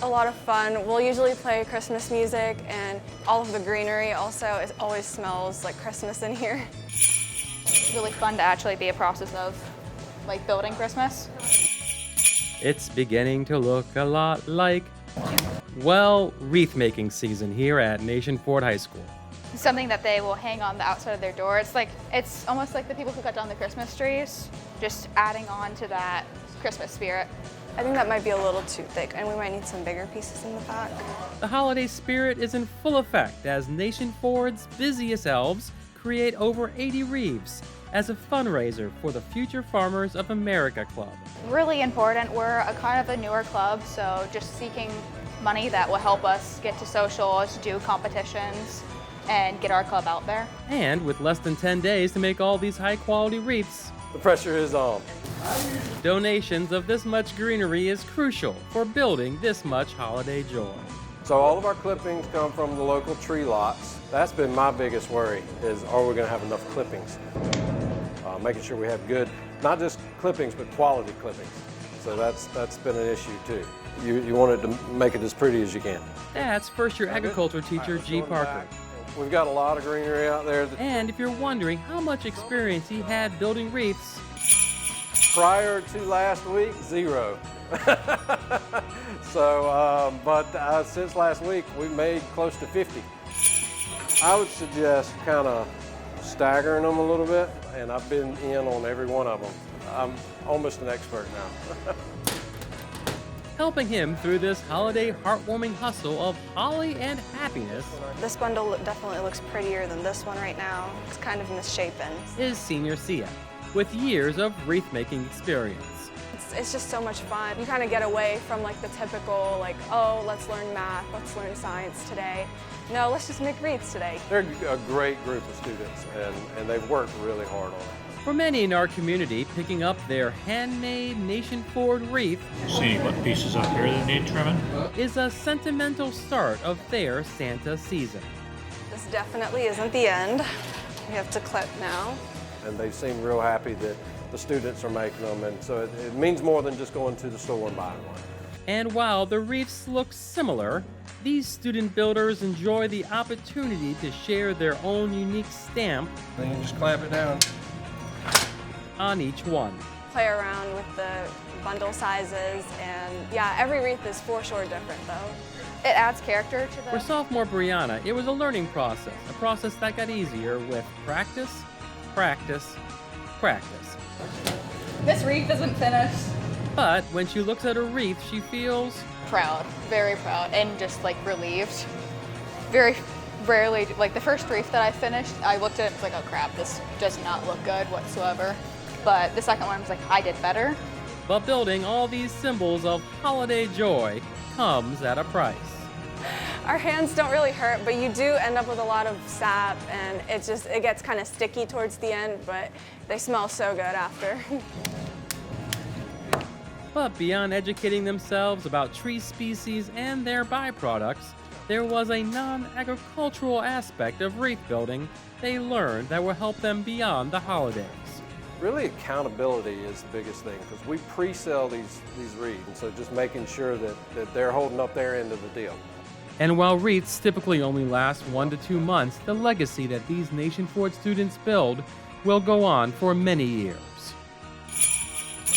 a lot of fun. We'll usually play Christmas music, and all of the greenery also, it always smells like Christmas in here. It's really fun to actually be a process of like building Christmas. It's beginning to look a lot like, well, wreath making season here at Nation Ford High School. Something that they will hang on the outside of their door. It's almost like the people who cut down the Christmas trees, just adding on to that Christmas spirit. I think that might be a little too thick, and we might need some bigger pieces in the back. The holiday spirit is in full effect as Nation Ford's busiest elves create over 80 wreaths as a fundraiser for the Future Farmers of America Club. Really important. We're a kind of a newer club, so just seeking money that will help us get to socials, do competitions, and get our club out there. And with less than 10 days to make all these high-quality wreaths, the pressure is on. Donations of this much greenery is crucial for building this much holiday joy. So all of our clippings come from the local tree lots. That's been my biggest worry, is are we gonna have enough clippings? Making sure we have good, not just clippings, but quality clippings. So that's been an issue too. You wanted to make it as pretty as you can. That's first-year agriculture teacher G. Parker. We've got a lot of greenery out there. And if you're wondering how much experience he had building wreaths, prior to last week, 0. But since last week, we've made close to 50. I would suggest kind of staggering them a little bit, and I've been in on every one of them. I'm almost an expert now. helping him through this holiday heartwarming hustle of holly and happiness. This bundle definitely looks prettier than this one right now. It's kind of misshapen. Is senior Sia, with years of wreath-making experience. It's just so much fun. You kind of get away from like the typical, like, oh, let's learn math, let's learn science today. No, let's just make wreaths today. They're a great group of students, and they've worked really hard on it. For many in our community, picking up their handmade Nation Ford wreath See what pieces up here that need trimming? is a sentimental start of their Santa season. This definitely isn't the end. We have to clip now. And they seem real happy that the students are making them, and so it means more than just going to the store and buying one. And while the wreaths look similar, these student builders enjoy the opportunity to share their own unique stamp Then you just clamp it down. on each one. Play around with the bundle sizes, and yeah, every wreath is for sure different though. It adds character to For the... sophomore Brianna, it was a learning process, a process that got easier with practice, practice, practice. This wreath isn't finished. But when she looks at her wreath, she feels Proud, very proud, and just like relieved. Very rarely, like the first wreath that I finished, I looked at it and was like, oh crap, this does not look good whatsoever. But the second one, I was like, I did better. but building all these symbols of holiday joy comes at a price. Our hands don't really hurt, but you do end up with a lot of sap, and it gets kind of sticky towards the end, but they smell so good after. But beyond educating themselves about tree species and their byproducts, there was a non-agricultural aspect of wreath building they learned that will help them beyond the holidays. Really, accountability is the biggest thing, because we pre-sell these wreaths, and so just making sure that they're holding up their end of the deal. And while wreaths typically only last 1 to 2 months, the legacy that these Nation Ford students build will go on for many years.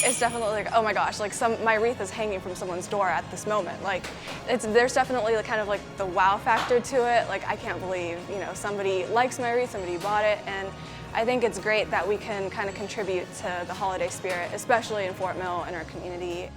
It's definitely like, oh my gosh, like my wreath is hanging from someone's door at this moment. Like, there's definitely kind of like the wow factor to it. Like, I can't believe, somebody likes my wreath, somebody bought it, and I think it's great that we can kind of contribute to the holiday spirit, especially in Fort Mill and our community.